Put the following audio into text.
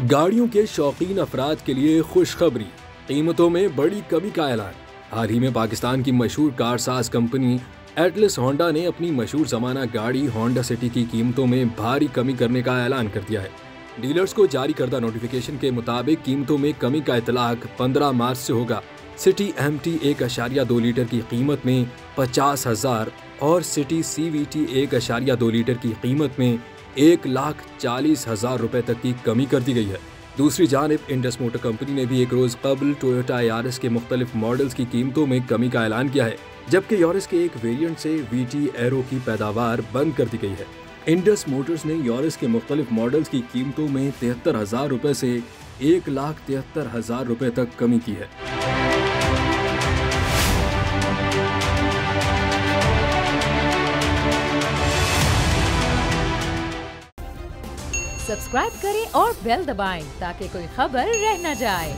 गाड़ियों के शौकीन अफराद के लिए खुशखबरी, कीमतों में बड़ी कमी का ऐलान। हाल ही में पाकिस्तान की मशहूर कारसाज कंपनी एटलस होंडा ने अपनी मशहूर जमाना गाड़ी होंडा सिटी की कीमतों में भारी कमी करने का ऐलान कर दिया है। डीलर्स को जारी करदा नोटिफिकेशन के मुताबिक कीमतों में कमी का इतलाक 15 मार्च से होगा। सिटी MT 1.2 लीटर की कीमत में 50,000 और सिटी CVT 1.2 लीटर की कीमत में 1,40,000 रुपए तक की कमी कर दी गई है। दूसरी जानिब इंडस मोटर कंपनी ने भी एक रोज कबल टोयोटा यारिस के मुख्तलिफ मॉडल्स की कीमतों में कमी का ऐलान किया है, जबकि यारिस के एक वेरिएंट से VT एरो की पैदावार बंद कर दी गई है। इंडस मोटर्स ने यारिस के मुख्तलिफ मॉडल्स की कीमतों में 73,000 रुपए से 1,73,000 रुपए तक कमी की है। सब्सक्राइब करें और बेल दबाएं ताकि कोई खबर रह न जाए।